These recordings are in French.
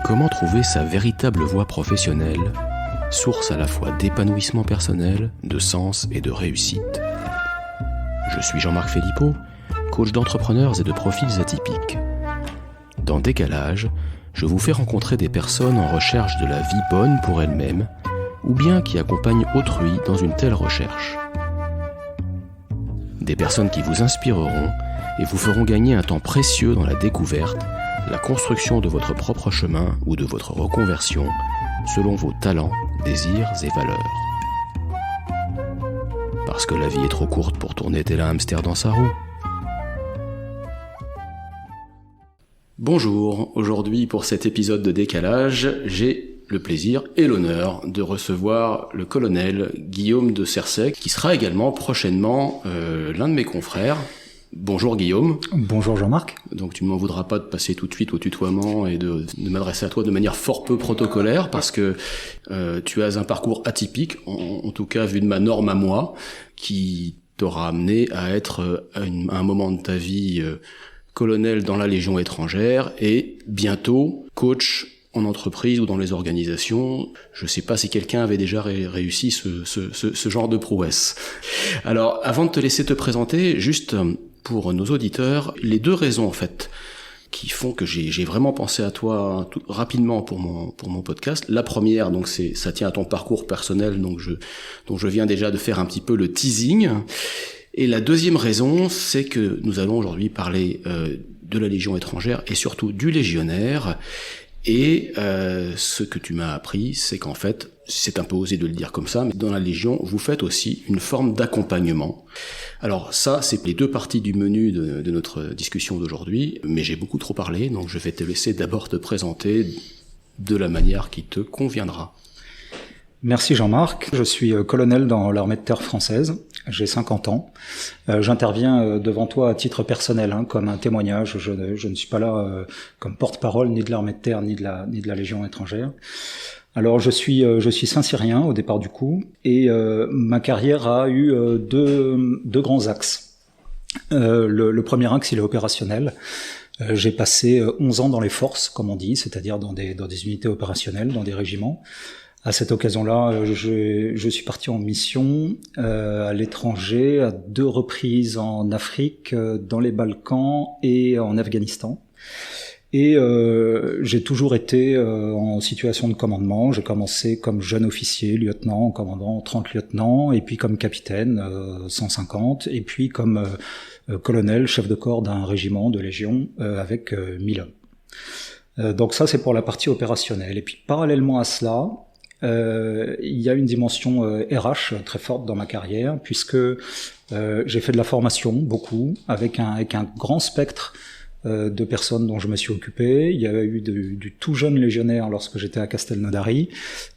Comment trouver sa véritable voie professionnelle, source à la fois d'épanouissement personnel, de sens et de réussite? Je suis Jean-Marc Philippot, coach d'entrepreneurs et de profils atypiques. Dans Décalage, je vous fais rencontrer des personnes en recherche de la vie bonne pour elles-mêmes, ou bien qui accompagnent autrui dans une telle recherche. Des personnes qui vous inspireront et vous feront gagner un temps précieux dans la découverte, la construction de votre propre chemin ou de votre reconversion, selon vos talents, désirs et valeurs. Parce que la vie est trop courte pour tourner tel un hamster dans sa roue. Bonjour, aujourd'hui pour cet épisode de Décalage, j'ai le plaisir et l'honneur de recevoir le colonel Guillaume de Cersec, qui sera également prochainement l'un de mes confrères. Bonjour Guillaume. Bonjour Jean-Marc. Donc tu ne m'en voudras pas de passer tout de suite au tutoiement et de m'adresser à toi de manière fort peu protocolaire, parce que tu as un parcours atypique, en tout cas vu de ma norme à moi, qui t'aura amené à être à un moment de ta vie colonel dans la Légion étrangère et bientôt coach en entreprise ou dans les organisations. Je sais pas si quelqu'un avait déjà réussi ce genre de prouesse. Alors, avant de te laisser te présenter, juste pour nos auditeurs, les deux raisons en fait qui font que j'ai vraiment pensé à toi rapidement pour mon podcast. La première, donc ça tient à ton parcours personnel, dont je viens déjà de faire un petit peu le teasing. Et la deuxième raison, c'est que nous allons aujourd'hui parler de la Légion étrangère et surtout du légionnaire. Et ce que tu m'as appris, c'est qu'en fait, c'est un peu osé de le dire comme ça, mais dans la Légion, vous faites aussi une forme d'accompagnement. Alors ça, c'est les deux parties du menu de notre discussion d'aujourd'hui, mais j'ai beaucoup trop parlé, donc je vais te laisser d'abord te présenter de la manière qui te conviendra. Merci Jean-Marc, je suis colonel dans l'armée de terre française, j'ai 50 ans. J'interviens devant toi à titre personnel, comme un témoignage. Je ne suis pas là comme porte-parole ni de l'armée de terre ni de la Légion étrangère. Alors je suis Saint-Cyrien au départ du coup, et ma carrière a eu deux grands axes. Le premier axe, il est opérationnel. J'ai passé 11 ans dans les forces, comme on dit, c'est-à-dire dans des unités opérationnelles, dans des régiments. À cette occasion-là, je suis parti en mission à l'étranger, à 2 reprises en Afrique, dans les Balkans et en Afghanistan. Et j'ai toujours été en situation de commandement. J'ai commencé comme jeune officier, lieutenant, en commandant 30 lieutenants, et puis comme capitaine, 150, et puis comme colonel, chef de corps d'un régiment de Légion avec 1000 hommes. Donc ça, c'est pour la partie opérationnelle. Et puis parallèlement à cela, il y a une dimension RH très forte dans ma carrière, puisque j'ai fait de la formation beaucoup, avec un grand spectre de personnes dont je me suis occupé. Il y avait eu du tout jeune légionnaire lorsque j'étais à Castelnaudary,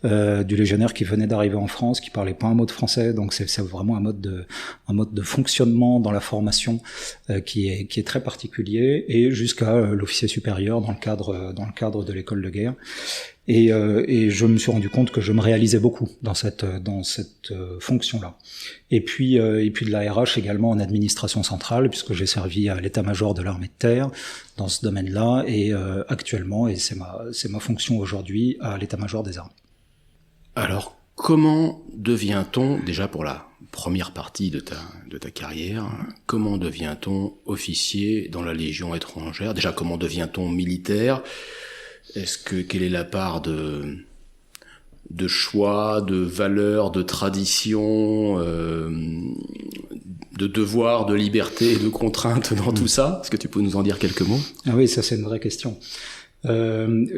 du légionnaire qui venait d'arriver en France, qui parlait pas un mot de français, donc c'est vraiment un mode de fonctionnement dans la formation qui est très particulier, et jusqu'à l'officier supérieur dans le cadre de l'école de guerre. Et je me suis rendu compte que je me réalisais beaucoup dans cette fonction-là. Et puis de la RH également en administration centrale, puisque j'ai servi à l'état-major de l'armée de terre dans ce domaine-là, et actuellement, et c'est ma fonction aujourd'hui, à l'état-major des armées. Alors, comment devient-on, déjà pour la première partie de ta carrière, comment devient-on officier dans la Légion étrangère? Déjà, comment devient-on militaire? Quelle est la part de choix, de valeurs, de traditions, de devoirs, de liberté et de contraintes dans tout ça? Est-ce que tu peux nous en dire quelques mots? Ah oui, ça c'est une vraie question. Je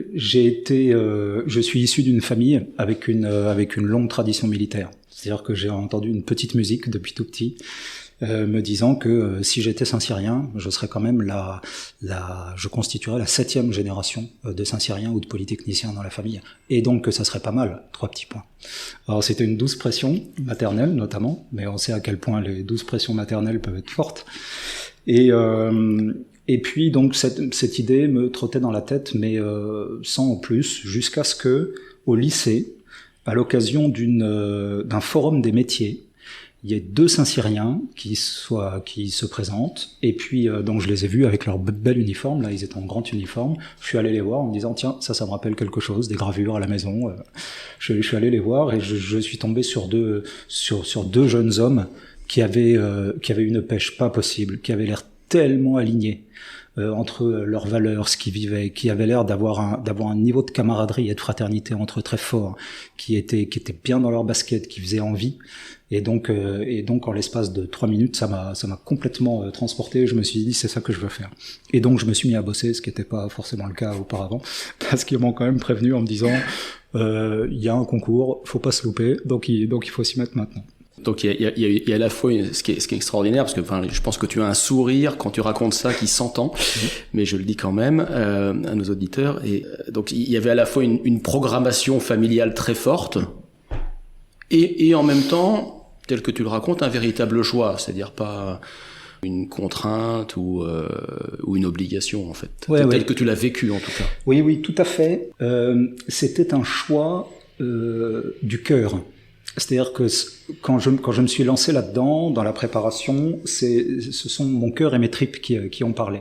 suis issu d'une famille avec une longue tradition militaire. C'est-à-dire que j'ai entendu une petite musique depuis tout petit, me disant que si j'étais Saint-Cyrien, je serais quand même je constituerais la 7e génération de Saint-Cyriens ou de polytechniciens dans la famille. Et donc que ça serait pas mal, 3 petits points. Alors c'était une douce pression maternelle notamment, mais on sait à quel point les douces pressions maternelles peuvent être fortes. Et puis donc cette idée me trottait dans la tête, mais sans en plus, jusqu'à ce que, au lycée, à l'occasion d'un forum des métiers, il y a 2 Saint-Cyriens qui se présentent, et puis donc je les ai vus avec leur bel uniforme, là ils étaient en grand uniforme, je suis allé les voir en me disant tiens, ça me rappelle quelque chose, des gravures à la maison, je suis allé les voir et je suis tombé sur deux jeunes hommes qui avaient une pêche pas possible, qui avaient l'air tellement alignés entre leurs valeurs, ce qu'ils vivaient, qui avaient l'air d'avoir un niveau de camaraderie et de fraternité entre eux très fort, qui étaient bien dans leur basket, qui faisaient envie. Et donc en l'espace de 3 minutes, ça m'a complètement transporté. Je me suis dit c'est ça que je veux faire. Et donc je me suis mis à bosser, ce qui n'était pas forcément le cas auparavant, parce qu'ils m'ont quand même prévenu en me disant il y a un concours, faut pas se louper, donc il faut s'y mettre maintenant. Donc il y a à la fois ce qui est extraordinaire, parce que je pense que tu as un sourire quand tu racontes ça qui s'entend, mais je le dis quand même à nos auditeurs. Et donc il y avait à la fois une programmation familiale très forte et en même temps, tel que tu le racontes, un véritable choix, c'est-à-dire pas une contrainte ou une obligation en fait, tel que tu l'as vécu en tout cas. Oui, tout à fait. C'était un choix du cœur. C'est-à-dire que quand je me suis lancé là-dedans, dans la préparation, ce sont mon cœur et mes tripes qui ont parlé.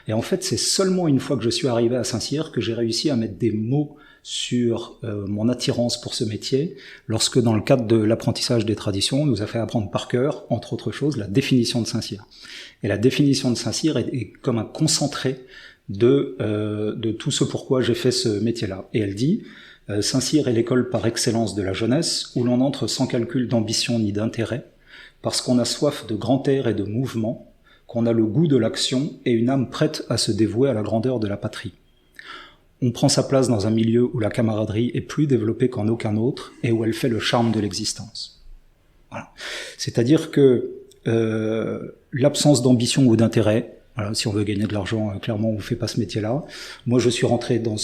Et en fait, c'est seulement une fois que je suis arrivé à Saint-Cyr que j'ai réussi à mettre des mots sur mon attirance pour ce métier, lorsque dans le cadre de l'apprentissage des traditions, on nous a fait apprendre par cœur, entre autres choses, la définition de Saint-Cyr. Et la définition de Saint-Cyr est comme un concentré de tout ce pourquoi j'ai fait ce métier-là. Et elle dit Saint-Cyr est l'école par excellence de la jeunesse, où l'on entre sans calcul d'ambition ni d'intérêt, parce qu'on a soif de grand air et de mouvement, qu'on a le goût de l'action et une âme prête à se dévouer à la grandeur de la patrie. On prend sa place dans un milieu où la camaraderie est plus développée qu'en aucun autre et où elle fait le charme de l'existence. Voilà. C'est-à-dire que l'absence d'ambition ou d'intérêt, voilà, si on veut gagner de l'argent, clairement, on fait pas ce métier-là. Moi, je suis rentré dans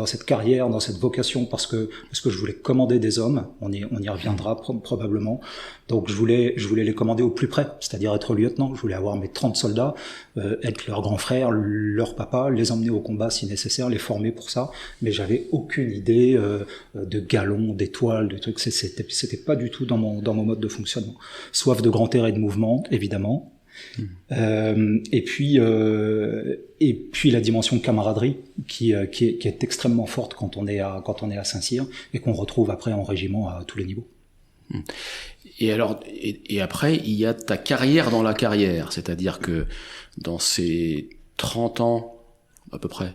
cette carrière, dans cette vocation, parce que je voulais commander des hommes. On y reviendra probablement. Donc, je voulais les commander au plus près, c'est-à-dire être lieutenant. Je voulais avoir mes 30 soldats, être leur grand frère, leur papa, les emmener au combat si nécessaire, les former pour ça. Mais j'avais aucune idée de galons, d'étoiles, de trucs. C'était pas du tout dans mon mode de fonctionnement. Soif de grand air et de mouvement, évidemment. Et puis la dimension camaraderie qui est extrêmement forte quand on est à Saint-Cyr et qu'on retrouve après en régiment à tous les niveaux. Et alors et après il y a ta carrière dans la carrière, c'est-à-dire que dans ces 30 ans à peu près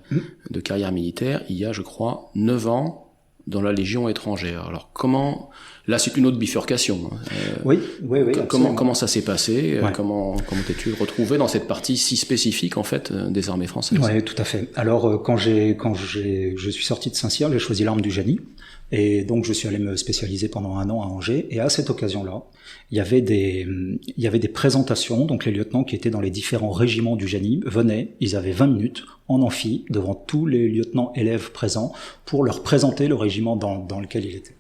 de carrière militaire, il y a je crois 9 ans dans la Légion étrangère. Alors comment, là c'est une autre bifurcation. Oui. Comment ça s'est passé? Ouais. Comment t'es-tu retrouvé dans cette partie si spécifique en fait des armées françaises? Oui, tout à fait. Alors quand je suis sorti de Saint-Cyr, j'ai choisi l'arme du génie. Et donc je suis allé me spécialiser pendant 1 an à Angers. Et à cette occasion-là, il y avait des présentations. Donc les lieutenants qui étaient dans les différents régiments du génie venaient. Ils avaient 20 minutes en amphi devant tous les lieutenants élèves présents pour leur présenter le régiment dans lequel il était,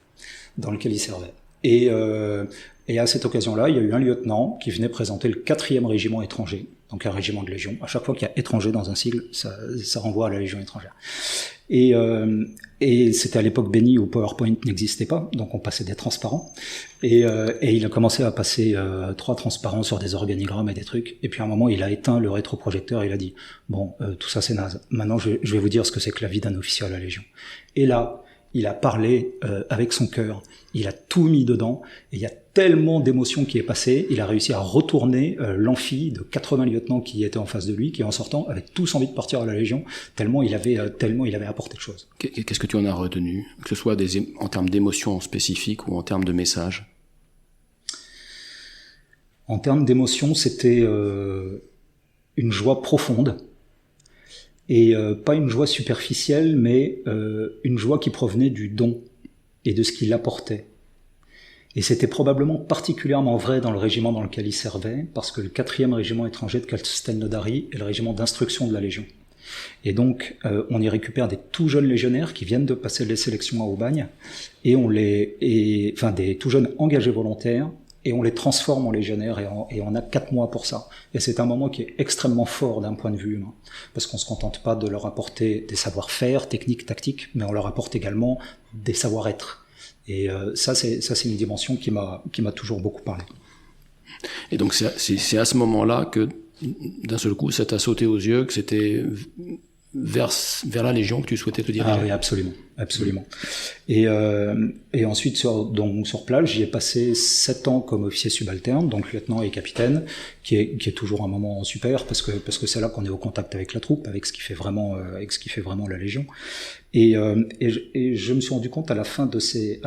dans lequel il servait. Et à cette occasion-là, il y a eu un lieutenant qui venait présenter le 4e régiment étranger, donc un régiment de Légion. À chaque fois qu'il y a étranger dans un sigle, ça renvoie à la Légion étrangère. Et c'était à l'époque bénie où PowerPoint n'existait pas, donc on passait des transparents. Et il a commencé à passer 3 transparents sur des organigrammes et des trucs. Et puis à un moment, il a éteint le rétroprojecteur et il a dit « Bon, tout ça c'est naze. Maintenant, je vais vous dire ce que c'est que la vie d'un officier à la Légion. » Et là, il a parlé avec son cœur, il a tout mis dedans, et il y a tellement d'émotions qui est passé, il a réussi à retourner l'amphi de 80 lieutenants qui étaient en face de lui, qui en sortant avaient tous envie de partir à la Légion, tellement il avait apporté de choses. Qu'est-ce que tu en as retenu, que ce soit en termes d'émotions spécifiques ou en termes de messages? En termes d'émotions, c'était une joie profonde, et pas une joie superficielle, mais une joie qui provenait du don et de ce qu'il apportait. Et c'était probablement particulièrement vrai dans le régiment dans lequel il servait, parce que le 4e régiment étranger de Castelnaudary est le régiment d'instruction de la Légion. Et donc, on y récupère des tout jeunes légionnaires qui viennent de passer les sélections à Aubagne, et des tout jeunes engagés volontaires, et on les transforme en légionnaires, et on a 4 mois pour ça. Et c'est un moment qui est extrêmement fort d'un point de vue humain, parce qu'on se contente pas de leur apporter des savoir-faire, techniques, tactiques, mais on leur apporte également des savoir-être. Et ça c'est une dimension qui m'a toujours beaucoup parlé. Et donc c'est à ce moment-là que d'un seul coup ça t'a sauté aux yeux que c'était vers la Légion que tu souhaitais te diriger. Ah oui, absolument. Et ensuite sur place, j'y ai passé 7 ans comme officier subalterne, donc lieutenant et capitaine, qui est toujours un moment super parce que c'est là qu'on est au contact avec la troupe, avec ce qui fait vraiment la Légion. Et je me suis rendu compte à la fin de ces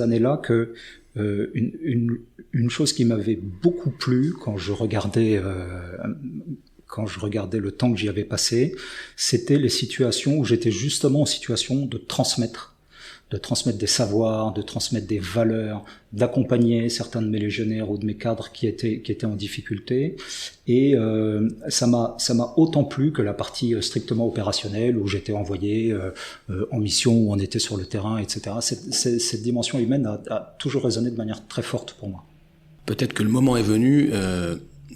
années-là que une chose qui m'avait beaucoup plu quand je regardais le temps que j'y avais passé, c'était les situations où j'étais justement en situation de transmettre des savoirs, de transmettre des valeurs, d'accompagner certains de mes légionnaires ou de mes cadres qui étaient en difficulté. Et ça m'a autant plu que la partie strictement opérationnelle où j'étais envoyé en mission, où on était sur le terrain, etc. Cette dimension humaine a toujours résonné de manière très forte pour moi. Peut-être que le moment est venu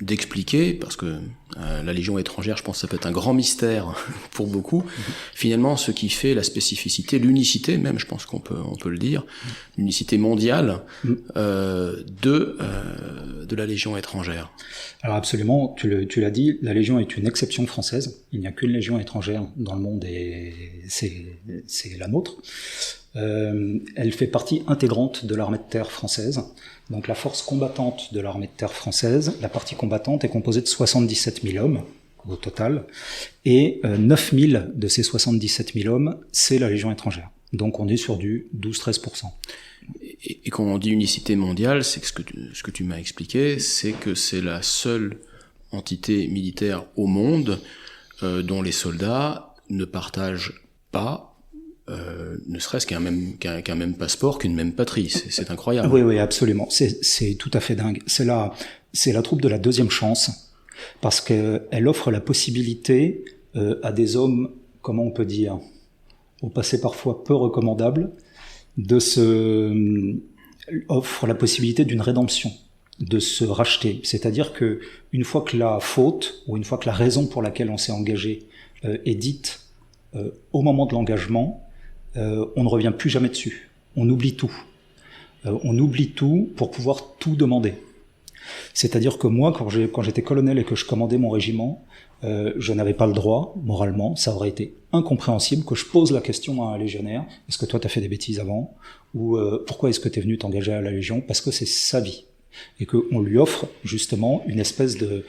d'expliquer, parce que la Légion étrangère, je pense que ça peut être un grand mystère pour beaucoup, finalement ce qui fait la spécificité, l'unicité même, je pense qu'on peut le dire, l'unicité mondiale de la Légion étrangère. Alors absolument, tu l'as dit, la Légion est une exception française, il n'y a qu'une Légion étrangère dans le monde et c'est la nôtre. Elle fait partie intégrante de l'armée de terre française. Donc la force combattante de l'armée de terre française, la partie combattante est composée de 77 000 hommes au total, et 9 000 de ces 77 000 hommes, c'est la Légion étrangère. Donc on est sur du 12-13%. Et quand on dit unicité mondiale, c'est que ce que tu m'as expliqué, c'est que c'est la seule entité militaire au monde dont les soldats ne partagent pas ne serait-ce qu'un même passeport, qu'une même patrie. C'est incroyable. Oui, absolument. C'est tout à fait dingue. C'est la troupe de la deuxième chance, parce qu'elle offre la possibilité à des hommes, comment on peut dire, au passé parfois peu recommandables, offre la possibilité d'une rédemption, de se racheter. C'est-à-dire que une fois que la faute, ou une fois que la raison pour laquelle on s'est engagé est dite au moment de l'engagement, on ne revient plus jamais dessus. On oublie tout. On oublie tout pour pouvoir tout demander. C'est-à-dire que moi, quand j'étais colonel et que je commandais mon régiment, je n'avais pas le droit, moralement, ça aurait été incompréhensible que je pose la question à un légionnaire, est-ce que toi t'as fait des bêtises avant? Ou pourquoi est-ce que t'es venu t'engager à la Légion? Parce que c'est sa vie. Et qu'on lui offre justement une espèce de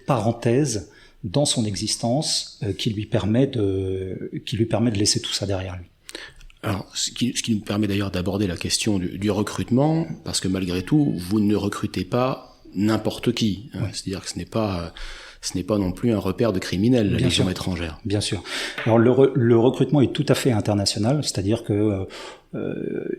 parenthèse dans son existence qui lui permet de laisser tout ça derrière lui. Alors, ce qui nous permet d'ailleurs d'aborder la question du recrutement, parce que malgré tout, vous ne recrutez pas n'importe qui. Hein, c'est-à-dire que ce n'est pas non plus un repère de criminels, la Légion étrangère. Bien sûr. Alors le recrutement est tout à fait international, c'est-à-dire que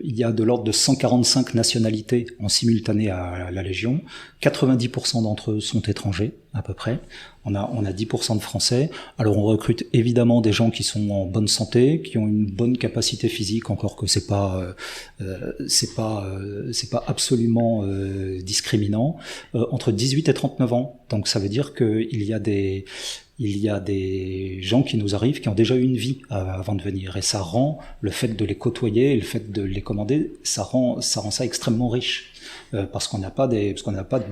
il y a de l'ordre de 145 nationalités en simultané à la Légion. 90% d'entre eux sont étrangers, à peu près. On a 10% de Français. Alors on recrute évidemment des gens qui sont en bonne santé, qui ont une bonne capacité physique, encore que c'est pas absolument discriminant. Entre 18 et 39 ans. Donc ça veut dire qu'il y a des gens qui nous arrivent qui ont déjà eu une vie avant de venir, et ça rend le fait de les côtoyer, le fait de les commander, ça rend ça extrêmement riche, parce qu'on n'a pas des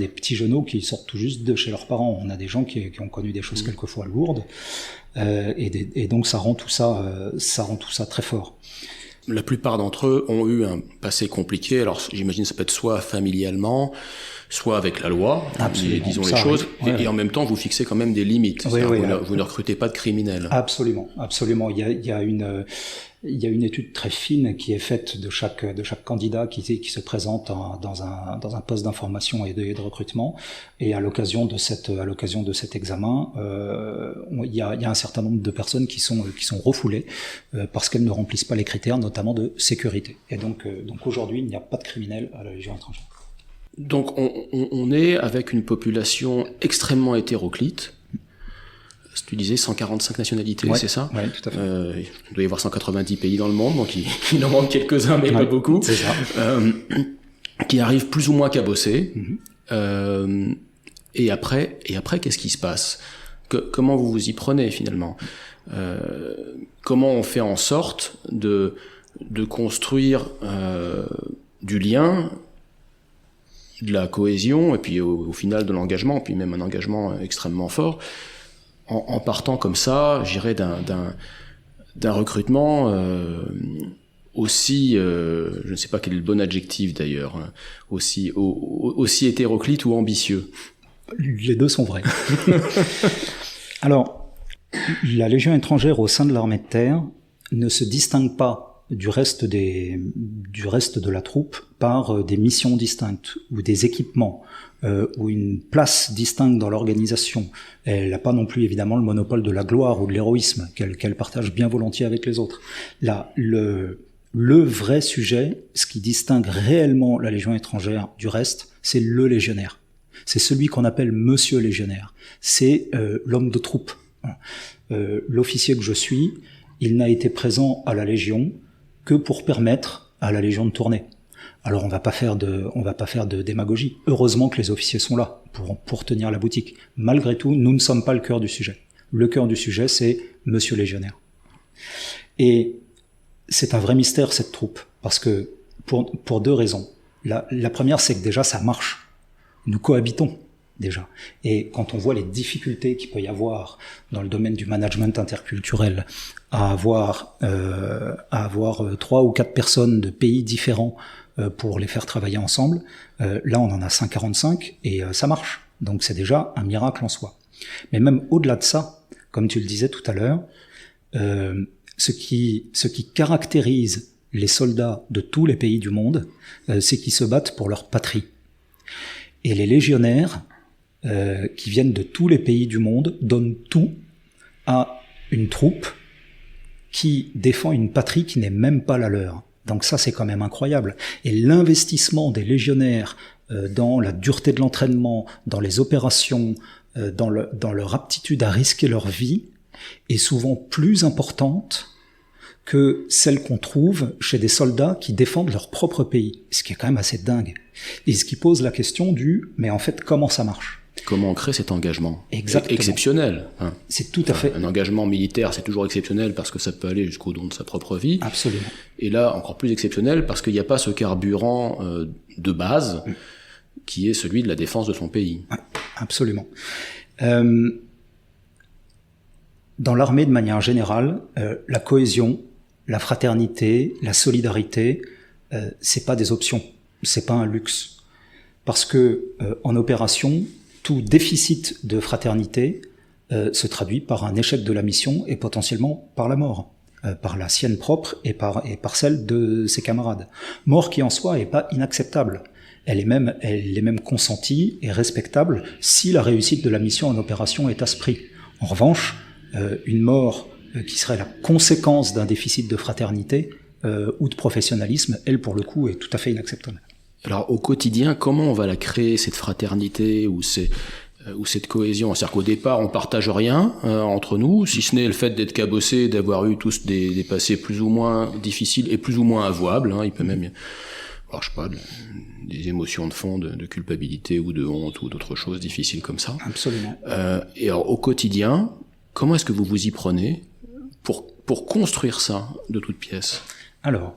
petits genoux qui sortent tout juste de chez leurs parents. On a des gens qui ont connu des choses quelquefois lourdes, et donc ça rend tout ça très fort. La plupart d'entre eux ont eu un passé compliqué. Alors j'imagine ça peut être soit familialement, soit avec la loi, disons les choses, et en même temps vous fixez quand même des limites. Vous ne recrutez pas de criminels. Absolument. Il y a une étude très fine qui est faite de chaque candidat qui se présente dans un poste d'information et de recrutement, et à l'occasion de cet examen, il y a un certain nombre de personnes qui sont refoulées parce qu'elles ne remplissent pas les critères, notamment de sécurité. Et donc aujourd'hui, il n'y a pas de criminels à la Légion étrangère. Donc on est avec une population extrêmement hétéroclite. Tu disais 145 nationalités, c'est ça? Oui, tout à fait. Il doit y avoir 190 pays dans le monde, donc il en manque quelques-uns, mais pas beaucoup. C'est ça. Qui arrivent plus ou moins cabosser. Et après, qu'est-ce qui se passe? Comment vous vous y prenez finalement? Comment on fait en sorte de de construire du lien, de la cohésion, et puis au final de l'engagement, puis même un engagement extrêmement fort, en partant comme ça, j'irais d'un recrutement aussi, je ne sais pas quel est le bon adjectif d'ailleurs, aussi hétéroclite ou ambitieux. Les deux sont vrais. Alors, la Légion étrangère au sein de l'armée de terre ne se distingue pas du reste de la troupe par des missions distinctes ou des équipements ou une place distincte dans l'organisation. Elle n'a pas non plus évidemment le monopole de la gloire ou de l'héroïsme qu'elle partage bien volontiers avec les autres. Là, le vrai sujet, ce qui distingue réellement la Légion étrangère du reste, c'est le légionnaire. C'est celui qu'on appelle Monsieur Légionnaire. C'est l'homme de troupe. L'officier que je suis, il n'a été présent à la Légion que pour permettre à la Légion de tourner. Alors on va pas faire de démagogie. Heureusement que les officiers sont là pour tenir la boutique. Malgré tout, nous ne sommes pas le cœur du sujet. Le cœur du sujet, c'est Monsieur Légionnaire. Et c'est un vrai mystère cette troupe, parce que pour deux raisons. La première, c'est que déjà ça marche. Nous cohabitons déjà. Et quand on voit les difficultés qu'il peut y avoir dans le domaine du management interculturel, à avoir 3 ou 4 personnes de pays différents pour les faire travailler ensemble, là on en a 145 et ça marche. Donc c'est déjà un miracle en soi. Mais même au-delà de ça, comme tu le disais tout à l'heure, ce qui caractérise les soldats de tous les pays du monde, c'est qu'ils se battent pour leur patrie. Et les légionnaires, qui viennent de tous les pays du monde, donnent tout à une troupe qui défend une patrie qui n'est même pas la leur. Donc ça, c'est quand même incroyable. Et l'investissement des légionnaires dans la dureté de l'entraînement, dans les opérations, dans leur aptitude à risquer leur vie, est souvent plus importante que celle qu'on trouve chez des soldats qui défendent leur propre pays. Ce qui est quand même assez dingue. Et ce qui pose la question mais en fait, comment ça marche ? Comment on crée cet engagement ? Exactement. Exceptionnel. Hein. C'est tout à fait. Un engagement militaire, c'est toujours exceptionnel parce que ça peut aller jusqu'au don de sa propre vie. Absolument. Et là, encore plus exceptionnel parce qu'il n'y a pas ce carburant de base qui est celui de la défense de son pays. Absolument. Dans l'armée, de manière générale, la cohésion, la fraternité, la solidarité, c'est pas des options, c'est pas un luxe. Parce que en opération, tout déficit de fraternité se traduit par un échec de la mission et potentiellement par la mort, par la sienne propre et par celle de ses camarades. Mort qui en soi est pas inacceptable. Elle est même consentie et respectable si la réussite de la mission en opération est à ce prix. En revanche, une mort qui serait la conséquence d'un déficit de fraternité ou de professionnalisme, elle, pour le coup, est tout à fait inacceptable. Alors, au quotidien, comment on va la créer, cette fraternité ou cette cohésion ? C'est-à-dire qu'au départ, on partage rien entre nous, si ce n'est le fait d'être cabossés, d'avoir eu tous des passés plus ou moins difficiles et plus ou moins avouables. Hein. Il peut même, alors, je sais pas, des émotions de fond, de culpabilité ou de honte ou d'autres choses difficiles comme ça. Absolument. Et alors, au quotidien, comment est-ce que vous vous y prenez pour construire ça de toutes pièces ? Alors,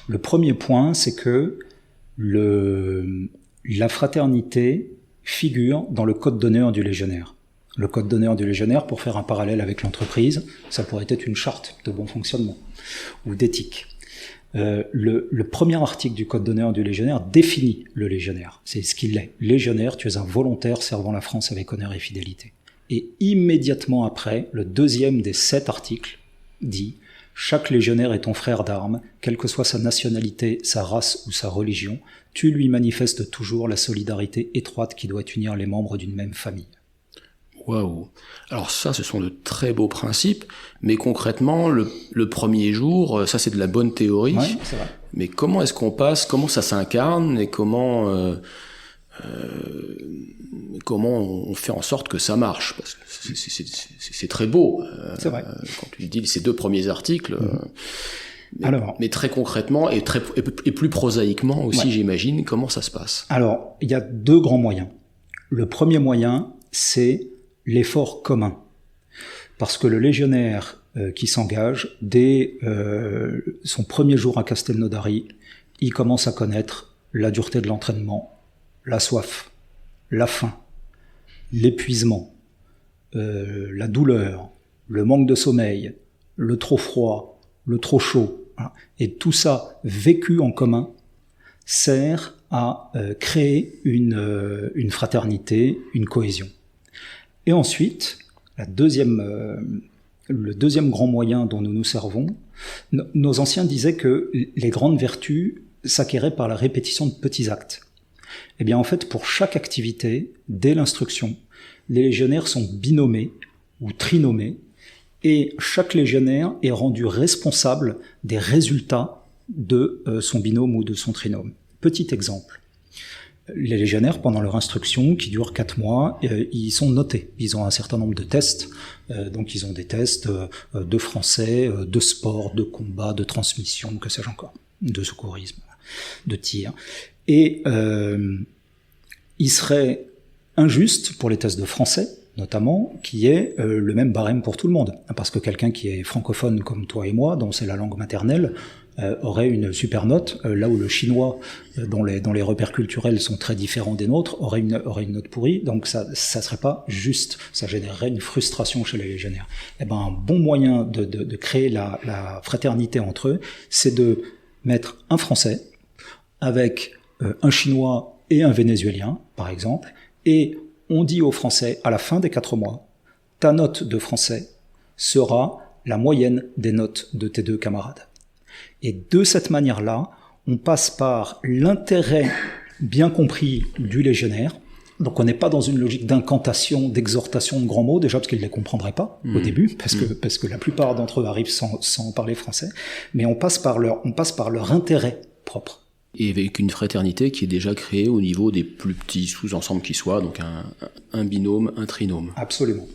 le premier point, c'est que la fraternité figure dans le code d'honneur du légionnaire. Le code d'honneur du légionnaire, pour faire un parallèle avec l'entreprise, ça pourrait être une charte de bon fonctionnement ou d'éthique. Le premier article du code d'honneur du légionnaire définit le légionnaire. C'est ce qu'il est. Légionnaire, tu es un volontaire servant la France avec honneur et fidélité. Et immédiatement après, le deuxième des 7 articles dit « Chaque légionnaire est ton frère d'armes, quelle que soit sa nationalité, sa race ou sa religion, tu lui manifestes toujours la solidarité étroite qui doit unir les membres d'une même famille. » Waouh. Alors ça, ce sont de très beaux principes, mais concrètement, le premier jour, ça c'est de la bonne théorie. Ouais, c'est vrai. Mais comment est-ce qu'on passe, comment ça s'incarne et comment on fait en sorte que ça marche ? Parce que c'est très beau. C'est vrai. Quand tu dis ces 2 premiers articles. Mais très concrètement et plus prosaïquement aussi, ouais. J'imagine, comment ça se passe ? Alors, il y a 2 grands moyens. Le premier moyen, c'est l'effort commun. Parce que le légionnaire qui s'engage dès son premier jour à Castelnaudary. Il commence à connaître la dureté de l'entraînement, la soif, la faim, l'épuisement, la douleur, le manque de sommeil, le trop froid, le trop chaud. Voilà. Et tout ça vécu en commun sert à créer une fraternité, une cohésion. Et ensuite, le deuxième grand moyen dont nous nous servons, nos anciens disaient que les grandes vertus s'acquéraient par la répétition de petits actes. Eh bien, en fait, pour chaque activité, dès l'instruction, les légionnaires sont binommés ou trinommés, et chaque légionnaire est rendu responsable des résultats de son binôme ou de son trinôme. Petit exemple. Les légionnaires, pendant leur instruction, qui dure 4 mois, ils sont notés. Ils ont un certain nombre de tests. Donc, ils ont des tests de français, de sport, de combat, de transmission, que sais-je encore, de secourisme, de tir. Et il serait injuste pour les tests de français, notamment, qui est le même barème pour tout le monde. Parce que quelqu'un qui est francophone comme toi et moi, dont c'est la langue maternelle, aurait une super note, là où le chinois, dont les repères culturels sont très différents des nôtres, aurait une note pourrie. Donc ça serait pas juste, ça générerait une frustration chez les légionnaires. Eh ben, un bon moyen de créer la fraternité entre eux, c'est de mettre un Français avec un Chinois et un Vénézuélien, par exemple, et on dit aux Français, à la fin des 4 mois, ta note de français sera la moyenne des notes de tes 2 camarades. Et de cette manière-là, on passe par l'intérêt bien compris du légionnaire. Donc on n'est pas dans une logique d'incantation, d'exhortation de grands mots, déjà parce qu'ils ne les comprendraient pas au début, parce que la plupart d'entre eux arrivent sans parler français, mais on passe par leur intérêt propre. Et avec une fraternité qui est déjà créée au niveau des plus petits sous-ensembles qui soient, donc un binôme, un trinôme. Absolument.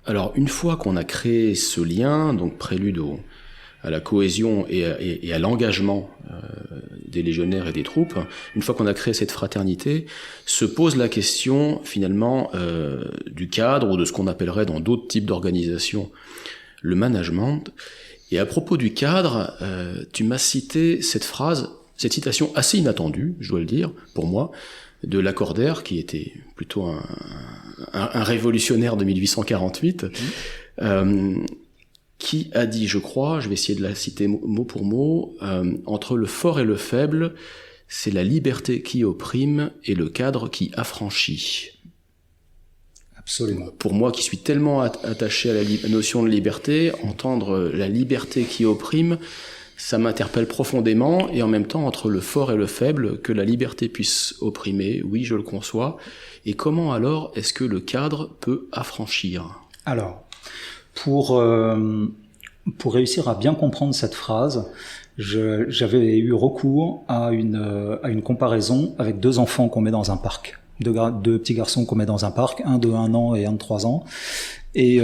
Alors une fois qu'on a créé ce lien, donc prélude à la cohésion et à l'engagement des légionnaires et des troupes, une fois qu'on a créé cette fraternité, se pose la question finalement du cadre ou de ce qu'on appellerait dans d'autres types d'organisations le management. Et à propos du cadre, tu m'as cité cette citation assez inattendue, je dois le dire, pour moi, de Lacordaire, qui était plutôt un révolutionnaire de 1848, qui a dit, je crois, je vais essayer de la citer mot pour mot, entre le fort et le faible, c'est la liberté qui opprime et le cadre qui affranchit. Absolument. Pour moi, qui suis tellement attaché à la notion de liberté, entendre la liberté qui opprime, ça m'interpelle profondément, et en même temps, entre le fort et le faible, que la liberté puisse opprimer, oui, je le conçois. Et comment alors est-ce que le cadre peut affranchir ? Alors, pour réussir à bien comprendre cette phrase, j'avais eu recours à une comparaison avec 2 enfants qu'on met dans un parc. 2 petits garçons qu'on met dans un parc, un de 1 an et un de 3 ans. Et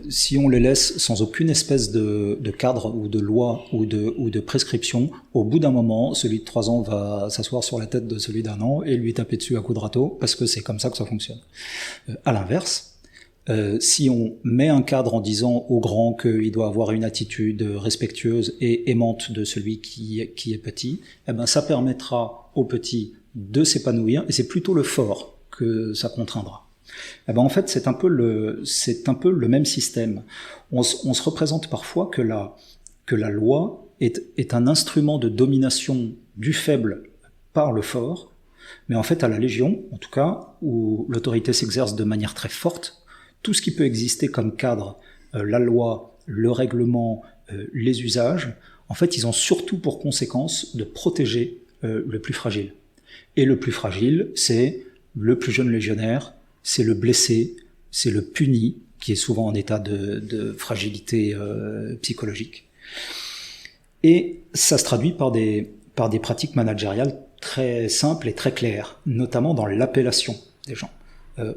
si on les laisse sans aucune espèce de cadre ou de loi ou de prescription, au bout d'un moment, celui de 3 ans va s'asseoir sur la tête de celui d'1 an et lui taper dessus à coups de râteau, parce que c'est comme ça que ça fonctionne. À l'inverse, si on met un cadre en disant au grand qu'il doit avoir une attitude respectueuse et aimante de celui qui est petit, eh ben ça permettra au petit de s'épanouir, et c'est plutôt le fort que ça contraindra. Eh ben en fait, c'est un peu le même système. On se représente parfois que la loi est un instrument de domination du faible par le fort, mais en fait, à la Légion, en tout cas, où l'autorité s'exerce de manière très forte, tout ce qui peut exister comme cadre, la loi, le règlement, les usages, en fait, ils ont surtout pour conséquence de protéger le plus fragile. Et le plus fragile, c'est le plus jeune légionnaire, c'est le blessé, c'est le puni, qui est souvent en état de fragilité psychologique. Et ça se traduit par des pratiques managériales très simples et très claires, notamment dans l'appellation des gens.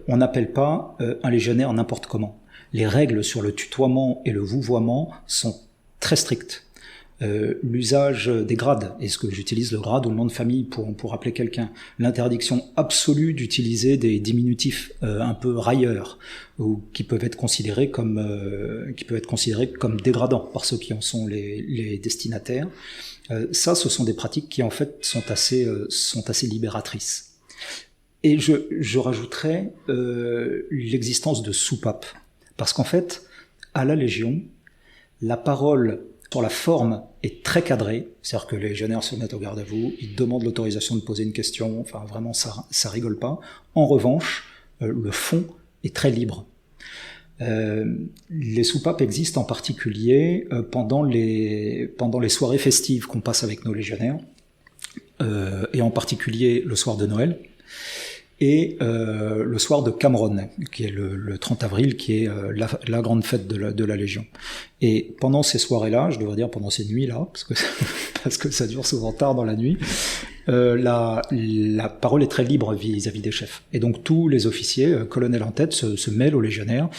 On n'appelle pas un légionnaire n'importe comment. Les règles sur le tutoiement et le vouvoiement sont très strictes. l'usage des grades. Est-ce que j'utilise le grade ou le nom de famille pour appeler quelqu'un? L'interdiction absolue d'utiliser des diminutifs un peu railleurs ou qui peuvent être considérés comme dégradants par ceux qui en sont les destinataires. Ça, ce sont des pratiques qui en fait sont assez libératrices. Et je rajouterais l'existence de soupapes, parce qu'en fait, à la Légion, la parole sur la forme est très cadrée, c'est-à-dire que les légionnaires se mettent au garde à vous, ils demandent l'autorisation de poser une question, enfin vraiment ça rigole pas. En revanche, le fond est très libre. Les soupapes existent en particulier pendant les soirées festives qu'on passe avec nos légionnaires, et en particulier le soir de Noël. Et le soir de Cameron, qui est le 30 avril, qui est la grande fête de la Légion. Et pendant ces soirées-là, je devrais dire pendant ces nuits-là, parce que ça dure souvent tard dans la nuit, la parole est très libre vis-à-vis des chefs. Et donc tous les officiers, colonels en tête, se mêlent aux légionnaires,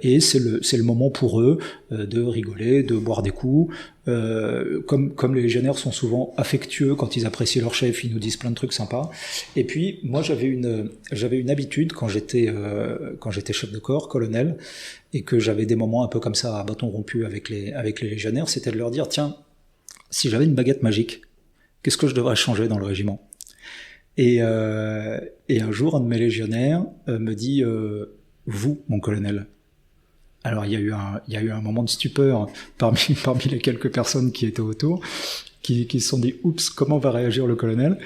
et c'est le moment pour eux de rigoler, de boire des coups. Comme les légionnaires sont souvent affectueux quand ils apprécient leur chef, ils nous disent plein de trucs sympas. Et puis moi j'avais une habitude quand j'étais chef de corps, colonel, et que j'avais des moments un peu comme ça à bâton rompu avec les légionnaires, c'était de leur dire tiens, si j'avais une baguette magique, qu'est-ce que je devrais changer dans le régiment? Et un jour, un de mes légionnaires me dit vous, mon colonel. Alors il y a eu un moment de stupeur parmi les quelques personnes qui étaient autour, qui se sont dit oups, comment va réagir le colonel?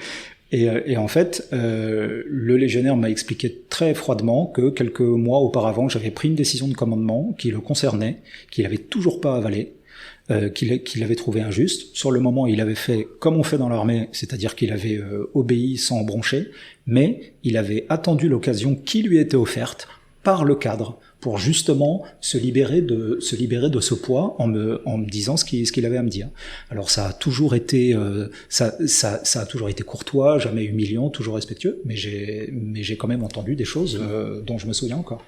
Et en fait, le légionnaire m'a expliqué très froidement que quelques mois auparavant, j'avais pris une décision de commandement qui le concernait, qu'il avait toujours pas avalée, qu'il avait trouvé injuste. Sur le moment, il avait fait comme on fait dans l'armée, c'est-à-dire qu'il avait obéi sans broncher, mais il avait attendu l'occasion qui lui était offerte par le cadre pour justement se libérer de ce poids en me disant ce qu'il avait à me dire. Alors ça a toujours été ça a toujours été courtois, jamais humiliant, toujours respectueux, mais j'ai quand même entendu des choses dont je me souviens encore.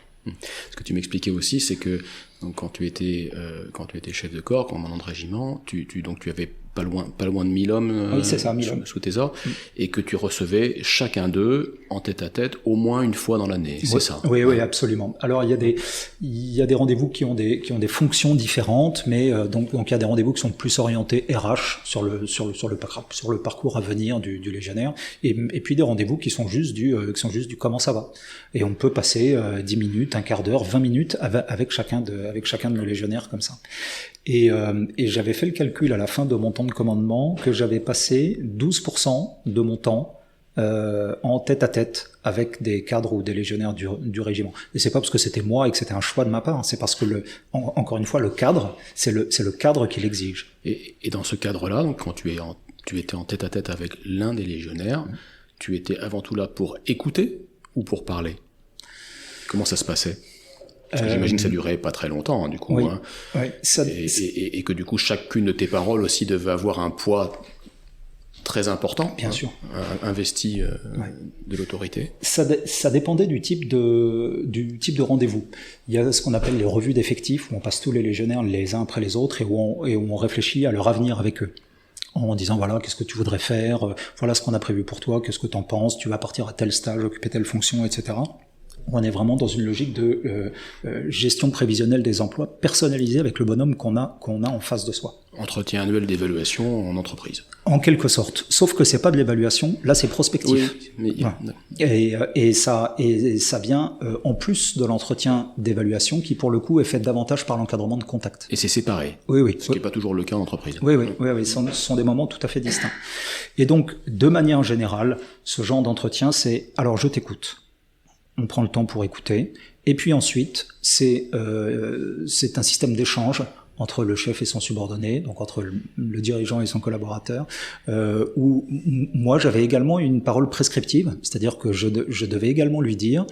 Ce que tu m'expliquais aussi, c'est que donc quand tu étais chef de corps, commandant de régiment, tu avais pas loin de 1000 hommes oui, c'est ça, 1000 hommes. Sous tes ordres, et que tu recevais chacun d'eux en tête à tête au moins une fois dans l'année, c'est ça? Oui, absolument. Alors il y a des rendez-vous qui ont des fonctions différentes, mais donc il y a des rendez-vous qui sont plus orientés RH sur le parcours à venir du légionnaire, et puis des rendez-vous qui sont juste du comment ça va. Et on peut passer 10 minutes, un quart d'heure, 20 minutes avec chacun de nos légionnaires comme ça. Et j'avais fait le calcul à la fin de mon temps de commandement que j'avais passé 12% de mon temps en tête à tête avec des cadres ou des légionnaires du régiment. Et c'est pas parce que c'était moi et que c'était un choix de ma part, c'est parce que encore une fois le cadre, c'est le cadre qui l'exige. Et dans ce cadre-là, donc quand tu étais en tête à tête avec l'un des légionnaires, tu étais avant tout là pour écouter ou pour parler? Comment ça se passait? Parce que j'imagine que ça durait pas très longtemps, du coup. Oui, hein. Oui, et que du coup, chacune de tes paroles aussi devait avoir un poids très important. Bien sûr. Investi de l'autorité. Ça dépendait du type de rendez-vous. Il y a ce qu'on appelle les revues d'effectifs, où on passe tous les légionnaires les uns après les autres et où on réfléchit à leur avenir avec eux. En disant voilà, qu'est-ce que tu voudrais faire, voilà ce qu'on a prévu pour toi, qu'est-ce que t'en penses, tu vas partir à tel stage, occuper telle fonction, etc. On est vraiment dans une logique de gestion prévisionnelle des emplois personnalisée avec le bonhomme qu'on a en face de soi. Entretien annuel d'évaluation en entreprise. En quelque sorte. Sauf que c'est pas de l'évaluation, là c'est prospectif. Oui, mais voilà. Et ça vient en plus de l'entretien d'évaluation qui pour le coup est fait davantage par l'encadrement de contact. Et c'est séparé. Oui. Ce qui n'est pas toujours le cas en entreprise. Oui. Ce sont des moments tout à fait distincts. Et donc, de manière générale, ce genre d'entretien, c'est alors je t'écoute. On prend le temps pour écouter. Et puis ensuite, c'est un système d'échange entre le chef et son subordonné, donc entre le dirigeant et son collaborateur, où moi j'avais également une parole prescriptive, c'est-à-dire que je devais également lui dire,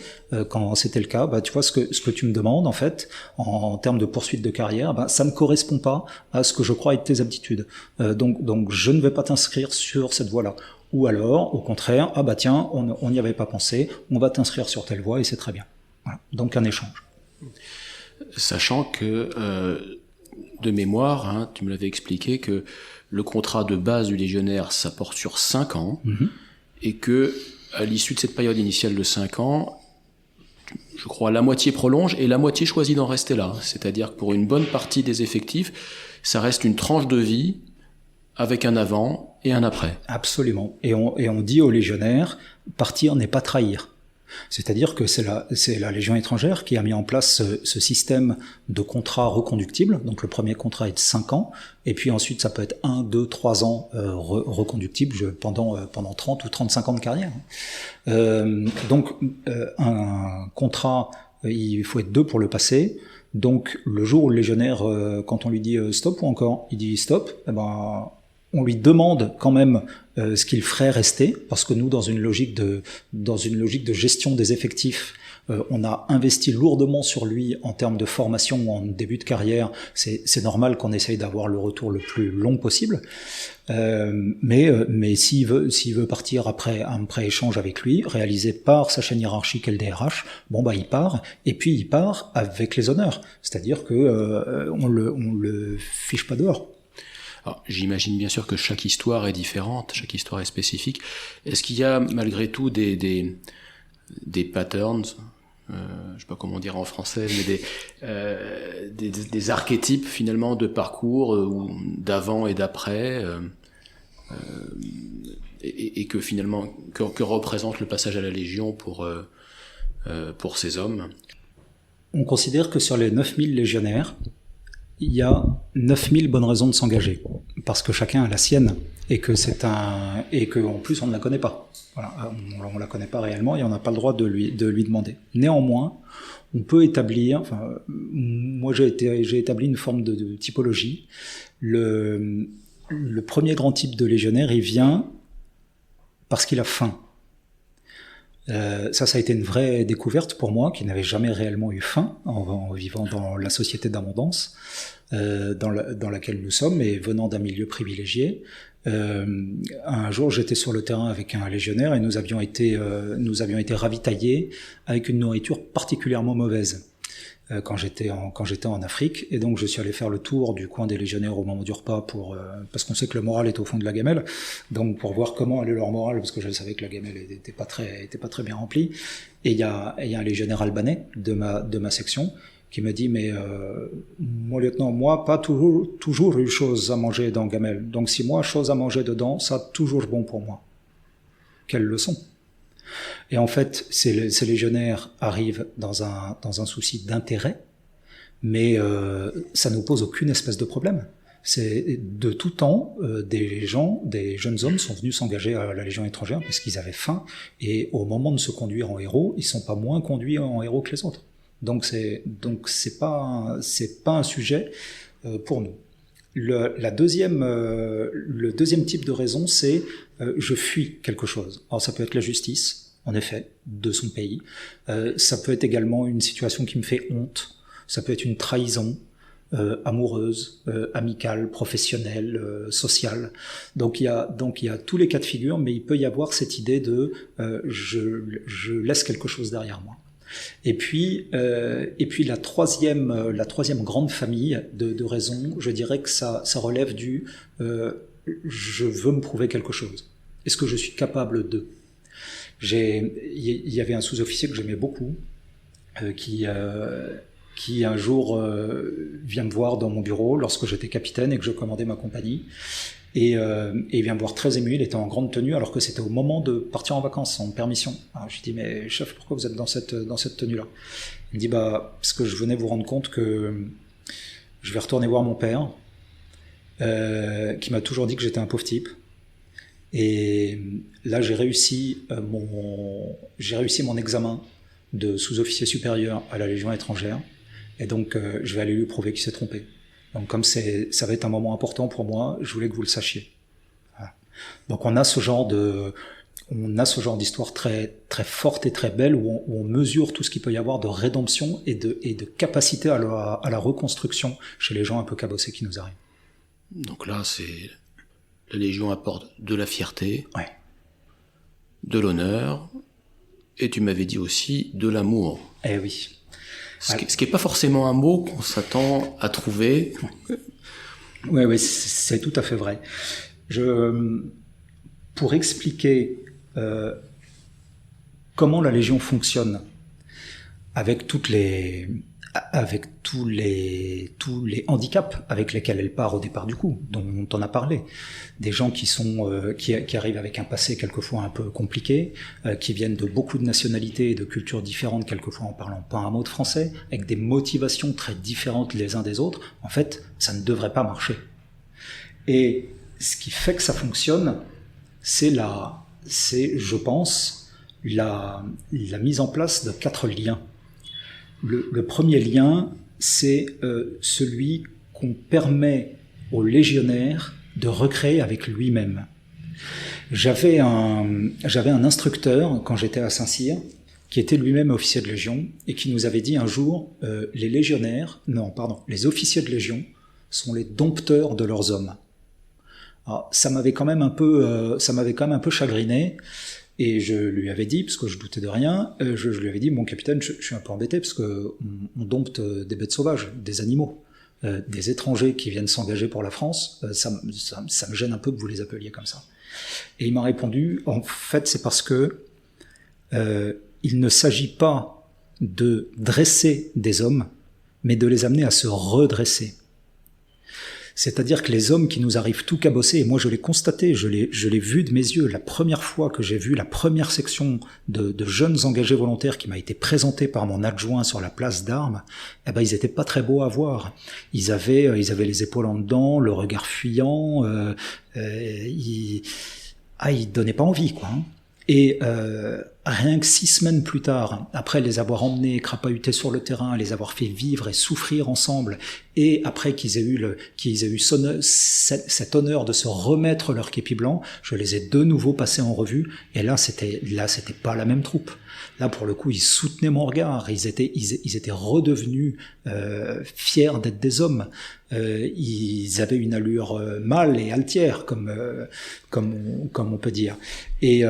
quand c'était le cas, bah tu vois ce que tu me demandes en fait, en termes de poursuite de carrière, bah ça ne correspond pas à ce que je crois être tes aptitudes. Donc je ne vais pas t'inscrire sur cette voie-là. Ou alors, au contraire, ah bah tiens, on n'y avait pas pensé, on va t'inscrire sur telle voie et c'est très bien. Voilà. Donc un échange. Sachant que de mémoire, hein, tu me l'avais expliqué, que le contrat de base du légionnaire, ça porte sur 5 ans, et que à l'issue de cette période initiale de 5 ans, je crois la moitié prolonge et la moitié choisit d'en rester là. C'est-à-dire que pour une bonne partie des effectifs, ça reste une tranche de vie avec un avant et un après. Absolument. Et on dit aux légionnaires, partir n'est pas trahir. C'est-à-dire que c'est la Légion étrangère qui a mis en place ce système de contrat reconductible. Donc le premier contrat est de 5 ans, et puis ensuite ça peut être 1, 2, 3 ans reconductible pendant 30 ou 35 ans de carrière. Donc un contrat, il faut être 2 pour le passer. Donc le jour où le légionnaire, quand on lui dit stop ou encore, il dit stop, eh ben on lui demande quand même ce qu'il ferait rester, parce que nous, dans une logique de gestion des effectifs, on a investi lourdement sur lui en termes de formation en début de carrière. C'est normal qu'on essaye d'avoir le retour le plus long possible. Mais s'il veut partir après un pré-échange avec lui, réalisé par sa chaîne hiérarchique LDRH, bon bah il part, et puis il part avec les honneurs. C'est-à-dire que on le fiche pas dehors. Alors, j'imagine bien sûr que chaque histoire est différente, chaque histoire est spécifique. Est-ce qu'il y a malgré tout des patterns, je sais pas comment dire en français, mais des archétypes finalement de parcours d'avant et d'après, et que finalement que représente le passage à la Légion pour ces hommes? On considère que sur les 9000 légionnaires, il y a 9000 bonnes raisons de s'engager, parce que chacun a la sienne, et que en plus on ne la connaît pas. Voilà, on la connaît pas réellement et on n'a pas le droit de lui demander. Néanmoins, on peut établir, moi j'ai établi une forme de typologie. Le premier grand type de légionnaire, il vient parce qu'il a faim. Ça a été une vraie découverte pour moi, qui n'avait jamais réellement eu faim en vivant dans la société d'abondance dans laquelle nous sommes, et venant d'un milieu privilégié. Un jour, j'étais sur le terrain avec un légionnaire et nous avions été ravitaillés avec une nourriture particulièrement mauvaise quand j'étais en Afrique, et donc je suis allé faire le tour du coin des légionnaires au moment du repas parce qu'on sait que le moral est au fond de la gamelle, donc pour voir comment allait leur moral, parce que je savais que la gamelle était pas très bien remplie. Et il y a un légionnaire albanais de ma section qui me dit mon lieutenant, moi pas toujours eu chose à manger dans gamelle, donc si moi chose à manger dedans, ça toujours bon pour moi. Quelle leçon! Et en fait, ces légionnaires arrivent dans un souci d'intérêt, mais ça ne pose aucune espèce de problème. C'est de tout temps, des jeunes hommes sont venus s'engager à la Légion étrangère parce qu'ils avaient faim, et au moment de se conduire en héros, ils sont pas moins conduits en héros que les autres. Donc c'est pas un sujet pour nous. Le deuxième type de raison, c'est je fuis quelque chose. Alors ça peut être la justice, en effet, de son pays. Ça peut être également une situation qui me fait honte. Ça peut être une trahison amoureuse, amicale, professionnelle, sociale. Donc il y a tous les cas de figure, mais il peut y avoir cette idée de je laisse quelque chose derrière moi. Et puis la troisième grande famille de raisons, je dirais que ça relève du je veux me prouver quelque chose. Est-ce que je suis capable de? Il y avait un sous-officier que j'aimais beaucoup, qui un jour vient me voir dans mon bureau lorsque j'étais capitaine et que je commandais ma compagnie. Et il vient me voir très ému, il était en grande tenue alors que c'était au moment de partir en vacances, en permission. Alors je lui dis, mais chef, pourquoi vous êtes dans cette tenue-là? Il me dit, parce que je venais vous rendre compte que je vais retourner voir mon père, qui m'a toujours dit que j'étais un pauvre type. Et là, j'ai réussi mon examen de sous-officier supérieur à la Légion étrangère, et donc je vais aller lui prouver qu'il s'est trompé. Donc comme ça va être un moment important pour moi, je voulais que vous le sachiez. Voilà. Donc on a ce genre d'histoire très très forte et très belle où on mesure tout ce qu'il peut y avoir de rédemption et de capacité à la reconstruction chez les gens un peu cabossés qui nous arrivent. Donc là, la Légion apporte de la fierté, ouais, de l'honneur, et tu m'avais dit aussi de l'amour. Eh oui. Ce qui est pas forcément un mot qu'on s'attend à trouver. Oui, c'est tout à fait vrai. Pour expliquer comment la Légion fonctionne, avec tous les handicaps avec lesquels elle part au départ du coup, dont on a parlé, des gens qui arrivent avec un passé quelquefois un peu compliqué, qui viennent de beaucoup de nationalités et de cultures différentes, quelquefois en parlant pas un mot de français, avec des motivations très différentes les uns des autres. En fait, ça ne devrait pas marcher. Et ce qui fait que ça fonctionne, c'est je pense, la mise en place de 4 liens. Le premier lien, c'est celui qu'on permet au légionnaire de recréer avec lui-même. J'avais un instructeur quand j'étais à Saint-Cyr, qui était lui-même officier de Légion, et qui nous avait dit un jour, les officiers de Légion sont les dompteurs de leurs hommes. Alors, ça m'avait quand même un peu chagriné. Et je lui avais dit, parce que je doutais de rien, je lui avais dit, mon capitaine, je suis un peu embêté, parce que on dompte des bêtes sauvages, des animaux, des étrangers qui viennent s'engager pour la France, ça me gêne un peu que vous les appeliez comme ça. Et il m'a répondu, en fait, c'est parce que il ne s'agit pas de dresser des hommes, mais de les amener à se redresser. C'est-à-dire que les hommes qui nous arrivent tout cabossés, et moi je l'ai constaté, je l'ai vu de mes yeux, la première fois que j'ai vu la première section de jeunes engagés volontaires qui m'a été présentée par mon adjoint sur la place d'Armes, eh ben ils étaient pas très beaux à voir. Ils avaient les épaules en dedans, le regard fuyant, ils donnaient pas envie, quoi. Et rien que 6 semaines plus tard, après les avoir emmenés, crapahutés sur le terrain, les avoir fait vivre et souffrir ensemble, et après qu'ils aient eu cet honneur de se remettre leur képi blanc, je les ai de nouveau passés en revue, et là c'était pas la même troupe. Là, pour le coup, ils soutenaient mon regard, ils étaient redevenus fiers d'être des hommes. Ils avaient une allure mâle et altière, comme on peut dire. Et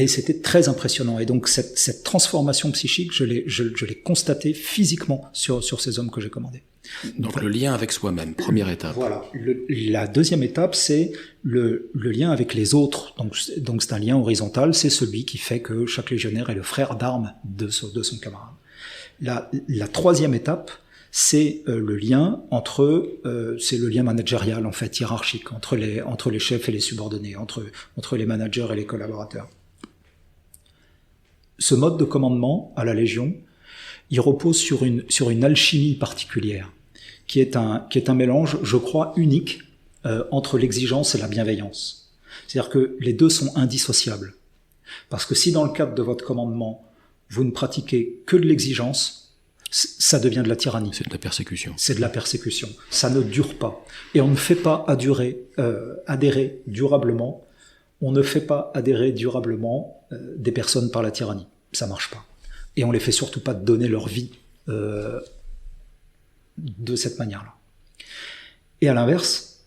c'était très impressionnant. Et donc, cette transformation psychique, je l'ai constatée physiquement sur ces hommes que j'ai commandés. Donc le lien avec soi-même, première étape. Voilà. La deuxième étape, c'est le lien avec les autres. Donc c'est un lien horizontal, c'est celui qui fait que chaque légionnaire est le frère d'armes de son camarade. La troisième étape, c'est le lien c'est le lien managérial, en fait, hiérarchique, entre les chefs et les subordonnés, entre les managers et les collaborateurs. Ce mode de commandement à la Légion, il repose sur une alchimie particulière, qui est un mélange, je crois, unique entre l'exigence et la bienveillance. C'est-à-dire que les deux sont indissociables. Parce que si dans le cadre de votre commandement, vous ne pratiquez que de l'exigence, ça devient de la tyrannie. C'est de la persécution. C'est de la persécution. Ça ne dure pas. Et on ne fait pas adhérer durablement. On ne fait pas adhérer durablement des personnes par la tyrannie. Ça marche pas. Et on les fait surtout pas donner leur vie de cette manière-là. Et à l'inverse,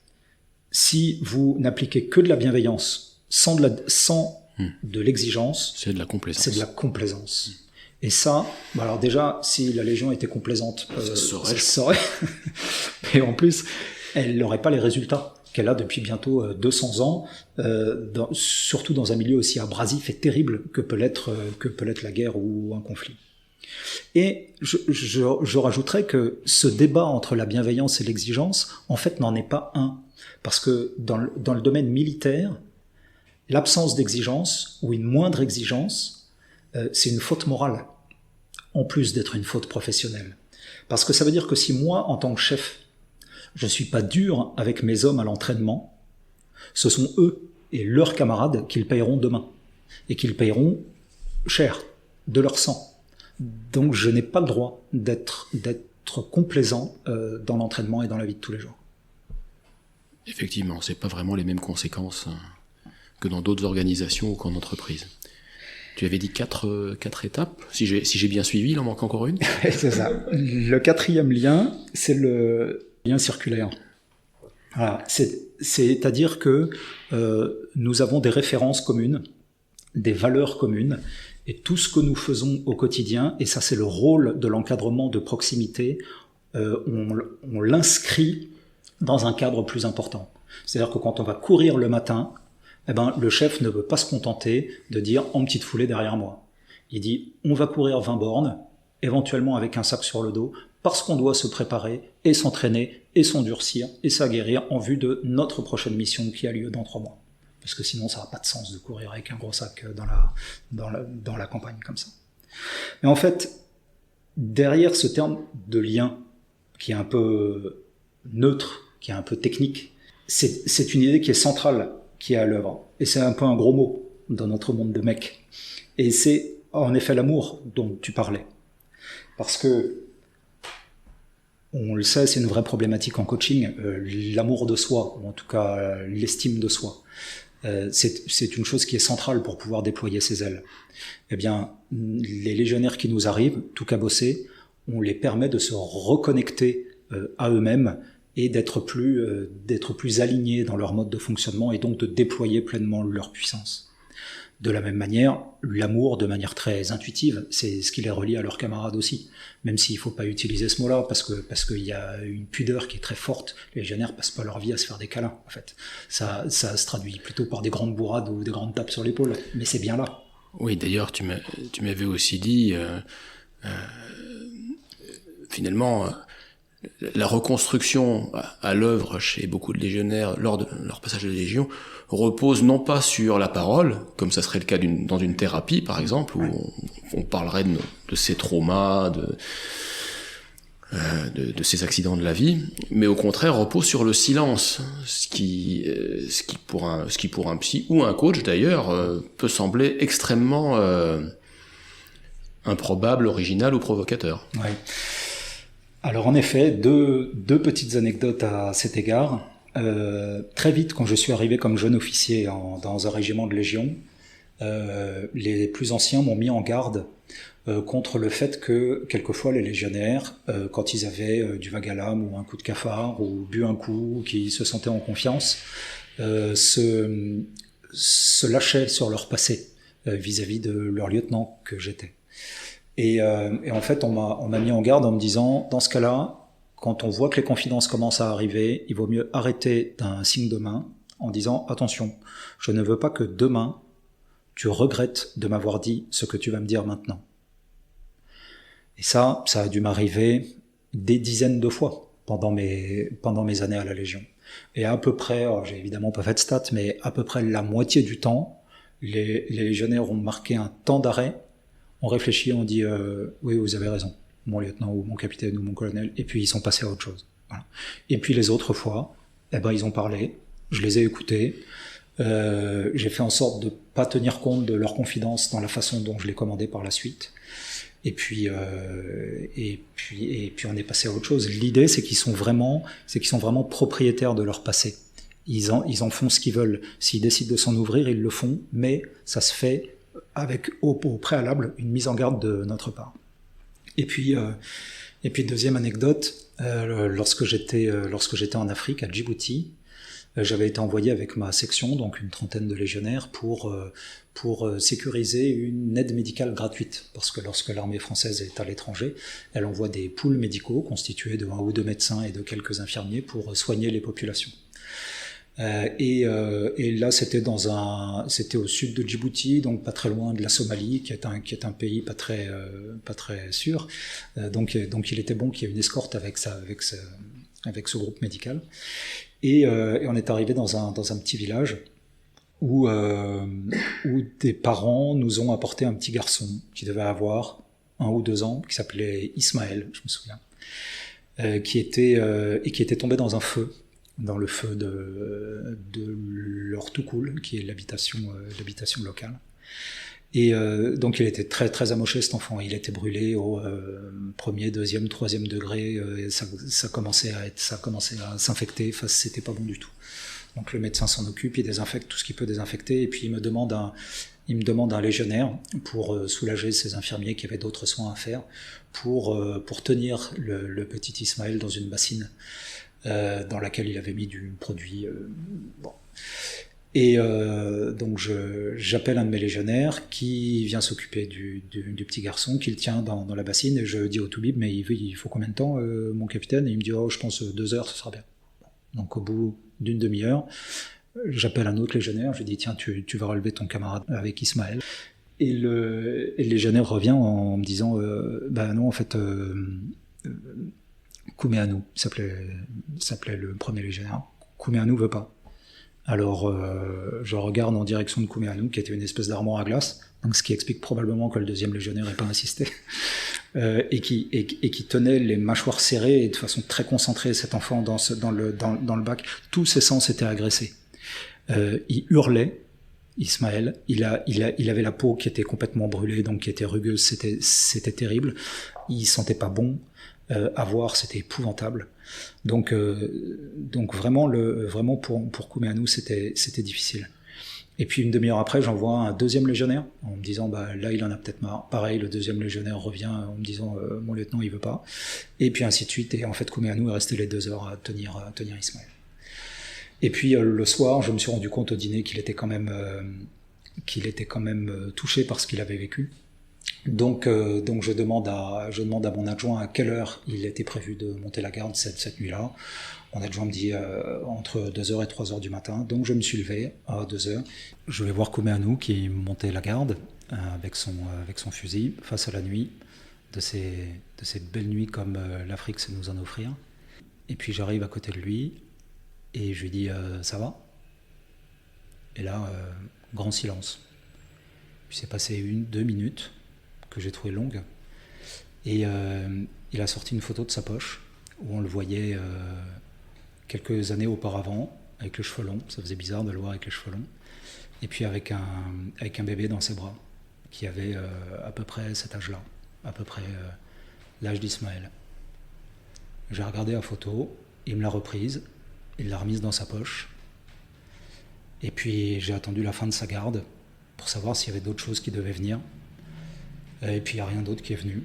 si vous n'appliquez que de la bienveillance sans de l'exigence, c'est de la complaisance. C'est de la complaisance. Et ça, alors déjà, si la Légion était complaisante, ça se saurait. Mais en plus, elle n'aurait pas les résultats qu'elle a depuis bientôt 200 ans, surtout dans un milieu aussi abrasif et terrible que peut l'être la guerre ou un conflit. Et je rajouterais que ce débat entre la bienveillance et l'exigence, en fait, n'en est pas un. Parce que dans le domaine militaire, l'absence d'exigence ou une moindre exigence, c'est une faute morale, en plus d'être une faute professionnelle. Parce que ça veut dire que si moi, en tant que chef, je ne suis pas dur avec mes hommes à l'entraînement, ce sont eux et leurs camarades qu'ils payeront demain. Et qu'ils payeront cher, de leur sang. Donc je n'ai pas le droit d'être complaisant dans l'entraînement et dans la vie de tous les jours. Effectivement, c'est pas vraiment les mêmes conséquences que dans d'autres organisations ou qu'en entreprise. Tu avais dit 4 étapes. Si j'ai bien suivi, il en manque encore une. C'est ça. Le 4e lien, c'est le lien circulaire. Voilà. C'est-à-dire que nous avons des références communes, des valeurs communes, Et tout ce que nous faisons au quotidien, et ça c'est le rôle de l'encadrement de proximité, on l'inscrit dans un cadre plus important. C'est-à-dire que quand on va courir le matin, eh ben, le chef ne veut pas se contenter de dire en petite foulée derrière moi. Il dit on va courir 20 bornes, éventuellement avec un sac sur le dos, parce qu'on doit se préparer et s'entraîner et s'endurcir et s'aguerrir en vue de notre prochaine mission qui a lieu dans 3 mois. Parce que sinon ça n'a pas de sens de courir avec un gros sac dans la campagne comme ça. Mais en fait, derrière ce terme de lien, qui est un peu neutre, qui est un peu technique, c'est une idée qui est centrale, qui est à l'œuvre. Et c'est un peu un gros mot dans notre monde de mecs. Et c'est en effet l'amour dont tu parlais. Parce que, on le sait, c'est une vraie problématique en coaching, l'amour de soi, ou en tout cas l'estime de soi. C'est une chose qui est centrale pour pouvoir déployer ses ailes. Eh bien, les légionnaires qui nous arrivent, tout cabossés, on les permet de se reconnecter à eux-mêmes et d'être plus alignés dans leur mode de fonctionnement et donc de déployer pleinement leur puissance. De la même manière, l'amour, de manière très intuitive, c'est ce qui les relie à leurs camarades aussi. Même s'il ne faut pas utiliser ce mot-là, parce qu'il y a une pudeur qui est très forte. Les légionnaires passent pas leur vie à se faire des câlins, en fait. Ça se traduit plutôt par des grandes bourrades ou des grandes tapes sur l'épaule. Mais c'est bien là. Oui, d'ailleurs, tu m'avais aussi dit, finalement, la reconstruction à l'œuvre chez beaucoup de légionnaires lors de leur passage à la Légion repose non pas sur la parole, comme ça serait le cas dans une thérapie par exemple, où on parlerait de ses traumas, de ses accidents de la vie, mais au contraire repose sur le silence, ce qui pour un psy ou un coach d'ailleurs peut sembler extrêmement improbable, original ou provocateur. Ouais. Alors en effet, deux petites anecdotes à cet égard. Très vite, quand je suis arrivé comme jeune officier dans un régiment de Légion, les plus anciens m'ont mis en garde contre le fait que quelquefois les légionnaires, quand ils avaient du vague à l'âme ou un coup de cafard ou bu un coup, qui se sentaient en confiance, se lâchaient sur leur passé vis-à-vis de leur lieutenant que j'étais. Et en fait, on m'a mis en garde en me disant, dans ce cas-là, quand on voit que les confidences commencent à arriver, il vaut mieux arrêter d'un signe de main en disant, attention, je ne veux pas que demain, tu regrettes de m'avoir dit ce que tu vas me dire maintenant. Et ça a dû m'arriver des dizaines de fois pendant mes années à la Légion. Et à peu près, j'ai évidemment pas fait de stats, mais à peu près la moitié du temps, les légionnaires ont marqué un temps d'arrêt. On réfléchit, on dit oui, vous avez raison, mon lieutenant ou mon capitaine ou mon colonel, et puis ils sont passés à autre chose. Voilà. Et puis les autres fois, ils ont parlé, je les ai écoutés, j'ai fait en sorte de pas tenir compte de leurs confidences dans la façon dont je les commandais par la suite. Et puis on est passé à autre chose. L'idée, c'est qu'ils sont vraiment propriétaires de leur passé. Ils en font ce qu'ils veulent. S'ils décident de s'en ouvrir, ils le font, mais ça se fait avec au préalable une mise en garde de notre part. Et puis deuxième anecdote, lorsque j'étais en Afrique, à Djibouti, j'avais été envoyé avec ma section, donc une trentaine de légionnaires, pour sécuriser une aide médicale gratuite. Parce que lorsque l'armée française est à l'étranger, elle envoie des pools médicaux constitués de 1 ou 2 médecins et de quelques infirmiers pour soigner les populations. Et là, c'était au sud de Djibouti, donc pas très loin de la Somalie, qui est un pays pas très sûr. Donc il était bon qu'il y ait une escorte avec ce groupe médical. Et on est arrivé dans un petit village où des parents nous ont apporté un petit garçon qui devait avoir 1 ou 2 ans, qui s'appelait Ismaël, je me souviens, qui était tombé dans un feu. Dans le feu de leur tout cool, qui est l'habitation locale. Et donc il était très très amoché, cet enfant. Il était brûlé au 1er, 2e, 3e degré. Ça commençait à s'infecter. Enfin, c'était pas bon du tout. Donc le médecin s'en occupe, il désinfecte tout ce qu'il peut désinfecter, et puis il me demande un légionnaire pour soulager ses infirmiers qui avaient d'autres soins à faire, pour tenir le petit Ismaël dans une bassine. Dans laquelle il avait mis du produit. Bon. Et donc j'appelle un de mes légionnaires qui vient s'occuper du petit garçon, qui le tient dans la bassine, et je dis au Toubib, mais il faut combien de temps, mon capitaine? Et il me dit, je pense 2 heures, ce sera bien. Donc au bout d'une demi-heure, j'appelle un autre légionnaire, je lui dis, tiens, tu vas relever ton camarade avec Ismaël. Et le légionnaire revient en me disant, non, en fait, Kouméanou s'appelait le premier légionnaire. Kouméanou veut pas. Alors, je regarde en direction de Kouméanou, qui était une espèce d'armoire à glace, donc ce qui explique probablement que le deuxième légionnaire n'ait pas insisté, et qui tenait les mâchoires serrées et de façon très concentrée, cet enfant dans le bac. Tous ses sens étaient agressés. Il hurlait, Ismaël. Il avait la peau qui était complètement brûlée, donc qui était rugueuse. C'était terrible. Il sentait pas bon. À voir, c'était épouvantable. Donc vraiment pour Kouméanou, c'était difficile. Et puis une demi-heure après, j'envoie un deuxième légionnaire en me disant là il en a peut-être marre. Pareil, le deuxième légionnaire revient en me disant mon lieutenant il veut pas. Et puis ainsi de suite. Et en fait Kouméanou est resté les 2 heures à tenir Ismaël. Et puis le soir, je me suis rendu compte au dîner qu'il était quand même touché par ce qu'il avait vécu. Donc je demande à mon adjoint à quelle heure il était prévu de monter la garde cette nuit-là. Mon adjoint me dit entre 2h et 3h du matin. Donc je me suis levé à 2h. Je vais voir Kouméanou qui montait la garde avec son fusil face à la nuit de ces belles nuits comme l'Afrique sait nous en offrir. Et puis j'arrive à côté de lui et je lui dis ça va? Et là, grand silence. Puis c'est passé 1-2 minutes que j'ai trouvé longue, et il a sorti une photo de sa poche où on le voyait quelques années auparavant avec les cheveux longs. Ça faisait bizarre de le voir avec les cheveux longs, et puis avec un bébé dans ses bras qui avait à peu près cet âge-là, à peu près l'âge d'Ismaël. J'ai regardé la photo, il me l'a reprise, il l'a remise dans sa poche, et puis j'ai attendu la fin de sa garde pour savoir s'il y avait d'autres choses qui devaient venir. Et puis il n'y a rien d'autre qui est venu.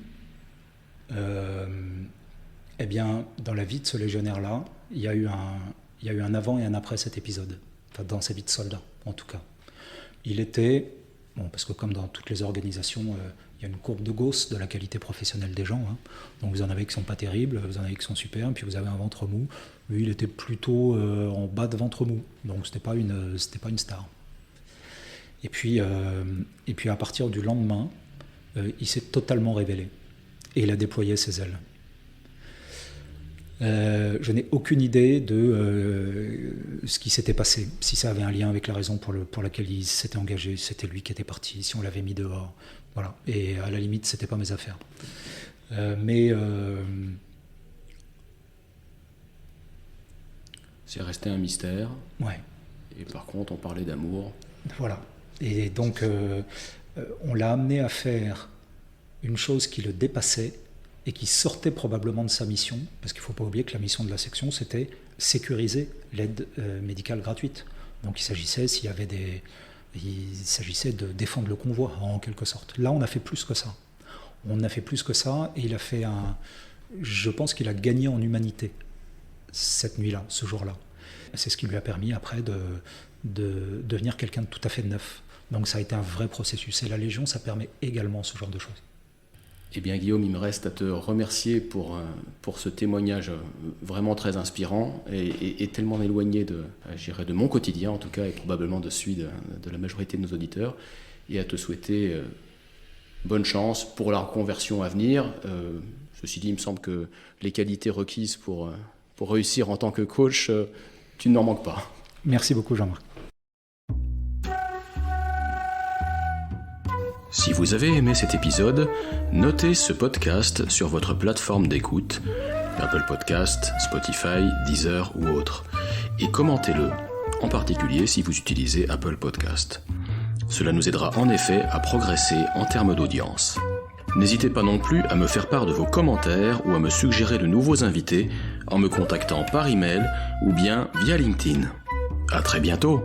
Eh bien, dans la vie de ce légionnaire-là, il y a eu un avant et un après cet épisode. Enfin, dans sa vie de soldat, en tout cas. Il était, parce que comme dans toutes les organisations, il y a une courbe de Gauss de la qualité professionnelle des gens. Hein. Donc vous en avez qui sont pas terribles, vous en avez qui sont super, puis vous avez un ventre mou. Lui, il était plutôt en bas de ventre mou. Donc c'était pas une star. Et puis à partir du lendemain, il s'est totalement révélé et il a déployé ses ailes. Je n'ai aucune idée de ce qui s'était passé, si ça avait un lien avec la raison pour laquelle il s'était engagé, si c'était lui qui était parti, si on l'avait mis dehors, voilà. Et à la limite, c'était pas mes affaires. C'est resté un mystère. Ouais. Et par contre, on parlait d'amour. Voilà. Et donc, on l'a amené à faire une chose qui le dépassait et qui sortait probablement de sa mission, parce qu'il ne faut pas oublier que la mission de la section, c'était sécuriser l'aide médicale gratuite. Donc il s'agissait de défendre le convoi, en quelque sorte. Là, on a fait plus que ça. Et il a fait je pense qu'il a gagné en humanité cette nuit-là, ce jour-là. C'est ce qui lui a permis après de devenir quelqu'un de tout à fait neuf. Donc ça a été un vrai processus. Et la Légion, ça permet également ce genre de choses. Eh bien Guillaume, il me reste à te remercier pour ce témoignage vraiment très inspirant et tellement éloigné de mon quotidien en tout cas, et probablement de celui de la majorité de nos auditeurs, et à te souhaiter bonne chance pour la reconversion à venir. Ceci dit, il me semble que les qualités requises pour réussir en tant que coach, tu n'en manques pas. Merci beaucoup Jean-Marc. Si vous avez aimé cet épisode, notez ce podcast sur votre plateforme d'écoute, Apple Podcast, Spotify, Deezer ou autre, et commentez-le, en particulier si vous utilisez Apple Podcast. Cela nous aidera en effet à progresser en termes d'audience. N'hésitez pas non plus à me faire part de vos commentaires ou à me suggérer de nouveaux invités en me contactant par email ou bien via LinkedIn. À très bientôt!